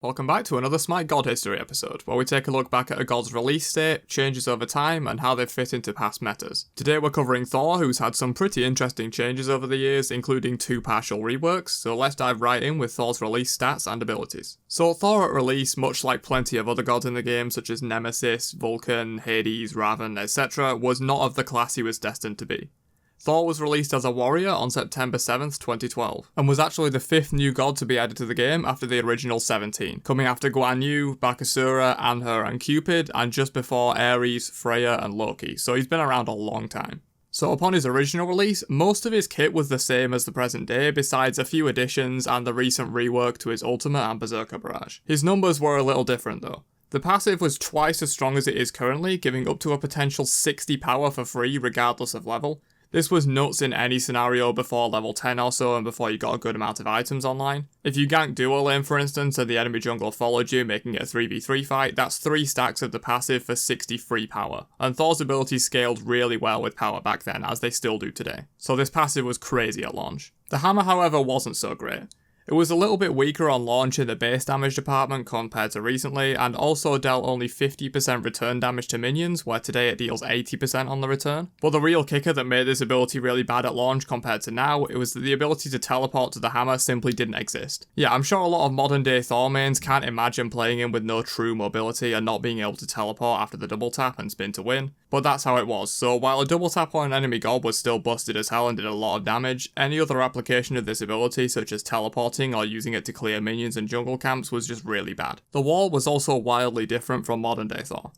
Welcome back to another Smite God History episode, where we take a look back at a god's release state, changes over time, and how they've fit into past metas. Today we're covering Thor, who's had some pretty interesting changes over the years, including 2 partial reworks, so let's dive right in with Thor's release stats and abilities. So Thor at release, much like plenty of other gods in the game such as Nemesis, Vulcan, Hades, Raven, etc., was not of the class he was destined to be. Thor was released as a warrior on September 7th, 2012, and was actually the 5th new god to be added to the game after the original 17, coming after Guan Yu, Bakasura, Anhur and Cupid, and just before Ares, Freya and Loki, so he's been around a long time. So upon his original release, most of his kit was the same as the present day, besides a few additions and the recent rework to his ultimate and Berserker Barrage. His numbers were a little different though. The passive was twice as strong as it is currently, giving up to a potential 60 power for free regardless of level. This was nuts in any scenario before level 10 or so and before you got a good amount of items online. If you ganked duo lane for instance and the enemy jungle followed you making it a 3v3 fight, that's 3 stacks of the passive for 60 free power. And Thor's abilities scaled really well with power back then, as they still do today. So this passive was crazy at launch. The hammer however wasn't so great. It was a little bit weaker on launch in the base damage department compared to recently, and also dealt only 50% return damage to minions, where today it deals 80% on the return. But the real kicker that made this ability really bad at launch compared to now, it was that the ability to teleport to the hammer simply didn't exist. Yeah, I'm sure a lot of modern day Thor mains can't imagine playing him with no true mobility and not being able to teleport after the double tap and spin to win, but that's how it was. So while a double tap on an enemy god was still busted as hell and did a lot of damage, any other application of this ability, such as teleporting or using it to clear minions and jungle camps, was just really bad. The wall was also wildly different from modern day Thor.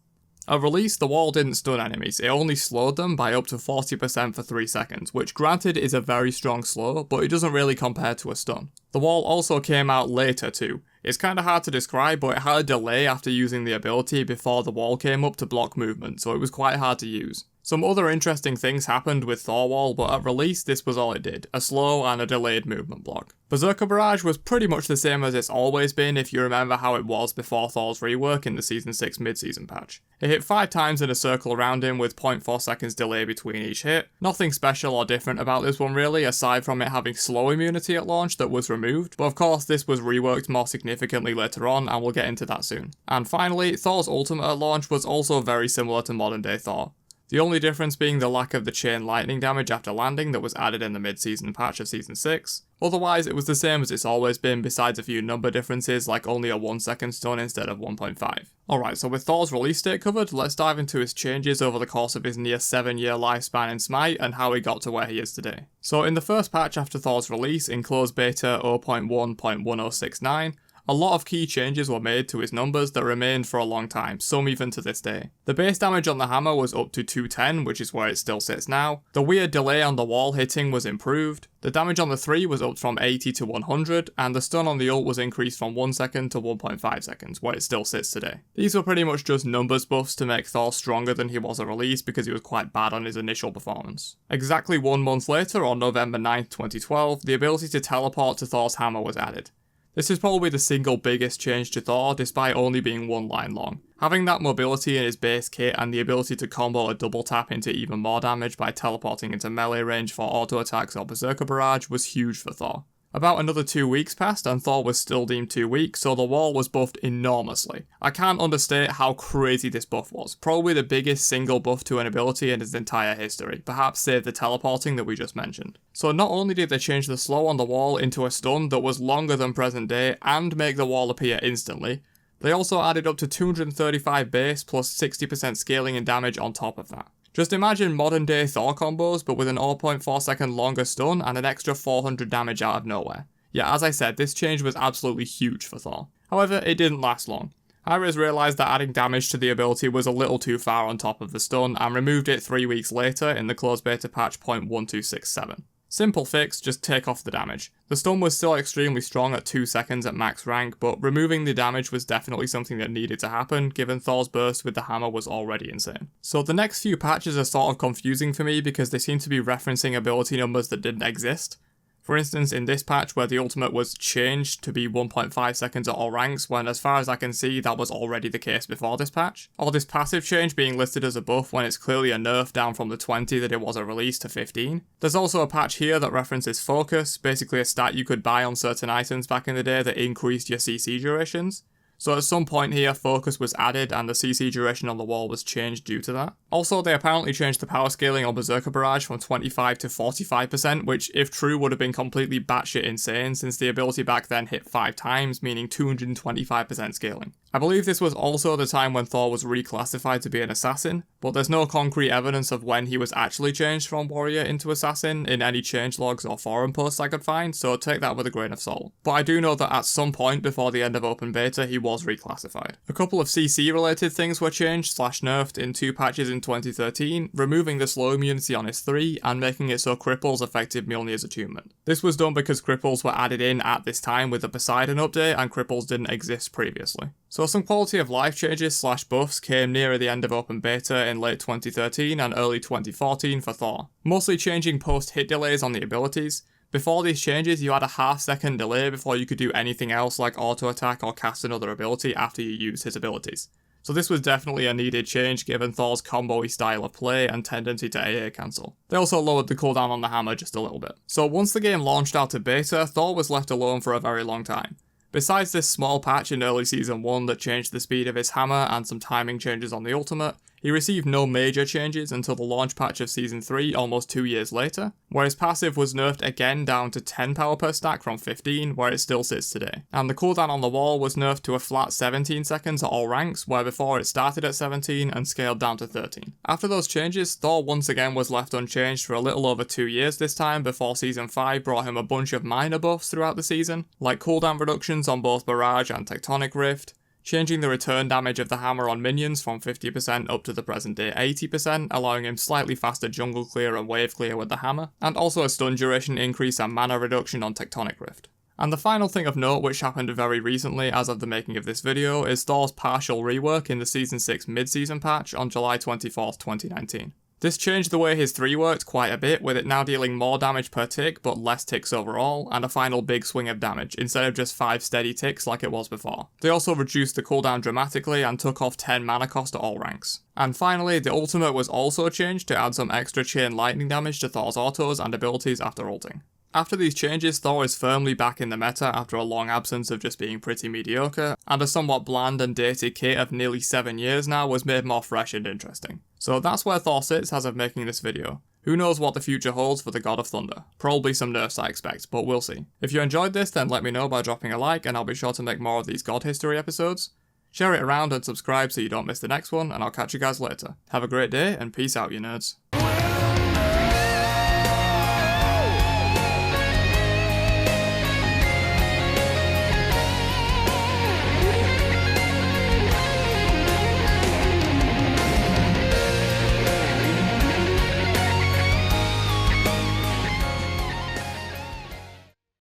At release, the wall didn't stun enemies, it only slowed them by up to 40% for 3 seconds, which granted is a very strong slow, but it doesn't really compare to a stun. The wall also came out later too. It's kinda hard to describe, but it had a delay after using the ability before the wall came up to block movement, so it was quite hard to use. Some other interesting things happened with Thor Wall, but at release this was all it did, a slow and a delayed movement block. Berserker Barrage was pretty much the same as it's always been if you remember how it was before Thor's rework in the Season 6 mid-season patch. It hit 5 times in a circle around him with 0.4 seconds delay between each hit. Nothing special or different about this one really, aside from it having slow immunity at launch that was removed, but of course this was reworked more significantly later on and we'll get into that soon. And finally, Thor's ultimate at launch was also very similar to modern day Thor. The only difference being the lack of the chain lightning damage after landing that was added in the mid-season patch of Season 6. Otherwise, it was the same as it's always been, besides a few number differences like only a 1 second stun instead of 1.5. Alright, so with Thor's release date covered, let's dive into his changes over the course of his near 7-year lifespan in Smite and how he got to where he is today. So in the first patch after Thor's release, in closed beta 0.1.1069, a lot of key changes were made to his numbers that remained for a long time, some even to this day. The base damage on the hammer was up to 210, which is where it still sits now. The weird delay on the wall hitting was improved. The damage on the 3 was up from 80 to 100, and the stun on the ult was increased from 1 second to 1.5 seconds, where it still sits today. These were pretty much just numbers buffs to make Thor stronger than he was at release because he was quite bad on his initial performance. Exactly 1 month later, on November 9th, 2012, the ability to teleport to Thor's hammer was added. This is probably the single biggest change to Thor, despite only being 1 line long. Having that mobility in his base kit and the ability to combo a double tap into even more damage by teleporting into melee range for auto attacks or Berserker Barrage was huge for Thor. About another 2 weeks passed and Thor was still deemed too weak, so the wall was buffed enormously. I can't understate how crazy this buff was, probably the biggest single buff to an ability in its entire history, perhaps save the teleporting that we just mentioned. So not only did they change the slow on the wall into a stun that was longer than present day and make the wall appear instantly, they also added up to 235 base plus 60% scaling and damage on top of that. Just imagine modern day Thor combos but with an 0.4 second longer stun and an extra 400 damage out of nowhere. Yeah, as I said, this change was absolutely huge for Thor. However, it didn't last long. Hi-Rez realised that adding damage to the ability was a little too far on top of the stun and removed it 3 weeks later in the closed beta patch 0.1267. Simple fix, just take off the damage. The stun was still extremely strong at 2 seconds at max rank, but removing the damage was definitely something that needed to happen, given Thor's burst with the hammer was already insane. So the next few patches are sort of confusing for me because they seem to be referencing ability numbers that didn't exist. For instance, in this patch where the ultimate was changed to be 1.5 seconds at all ranks, when as far as I can see that was already the case before this patch. Or this passive change being listed as a buff when it's clearly a nerf down from the 20 that it was at release to 15. There's also a patch here that references focus, basically a stat you could buy on certain items back in the day that increased your CC durations. So at some point here, focus was added and the CC duration on the wall was changed due to that. Also, they apparently changed the power scaling on Berserker Barrage from 25 to 45%, which if true would have been completely batshit insane since the ability back then hit 5 times, meaning 225% scaling. I believe this was also the time when Thor was reclassified to be an assassin, but there's no concrete evidence of when he was actually changed from warrior into assassin in any changelogs or forum posts I could find, so take that with a grain of salt. But I do know that at some point before the end of open beta he was reclassified. A couple of CC related things were changed / nerfed in 2 patches in 2013, removing the slow immunity on his 3 and making it so cripples affected Mjolnir's attunement. This was done because cripples were added in at this time with the Poseidon update and cripples didn't exist previously. So some quality of life changes / buffs came nearer the end of open beta in late 2013 and early 2014 for Thor, mostly changing post hit delays on the abilities. Before these changes, you had a half-second delay before you could do anything else like auto-attack or cast another ability after you used his abilities. So this was definitely a needed change given Thor's combo-y style of play and tendency to AA cancel. They also lowered the cooldown on the hammer just a little bit. So once the game launched out to beta, Thor was left alone for a very long time. Besides this small patch in early Season 1 that changed the speed of his hammer and some timing changes on the ultimate, he received no major changes until the launch patch of Season 3 almost 2 years later, where his passive was nerfed again down to 10 power per stack from 15, where it still sits today. And the cooldown on the wall was nerfed to a flat 17 seconds at all ranks, where before it started at 17 and scaled down to 13. After those changes, Thor once again was left unchanged for a little over 2 years this time before Season 5 brought him a bunch of minor buffs throughout the season, like cooldown reductions on both Barrage and Tectonic Rift, changing the return damage of the hammer on minions from 50% up to the present day 80%, allowing him slightly faster jungle clear and wave clear with the hammer, and also a stun duration increase and mana reduction on Tectonic Rift. And the final thing of note which happened very recently as of the making of this video is Thor's partial rework in the Season 6 mid-season patch on July 24th, 2019. This changed the way his 3 worked quite a bit, with it now dealing more damage per tick but less ticks overall, and a final big swing of damage, instead of just 5 steady ticks like it was before. They also reduced the cooldown dramatically and took off 10 mana cost at all ranks. And finally, the ultimate was also changed to add some extra chain lightning damage to Thor's autos and abilities after ulting. After these changes, Thor is firmly back in the meta after a long absence of just being pretty mediocre, and a somewhat bland and dated kit of nearly 7 years now was made more fresh and interesting. So that's where Thor sits as of making this video. Who knows what the future holds for the God of Thunder? Probably some nerfs I expect, but we'll see. If you enjoyed this, then let me know by dropping a like, and I'll be sure to make more of these God History episodes. Share it around and subscribe so you don't miss the next one, and I'll catch you guys later. Have a great day, and peace out, you nerds.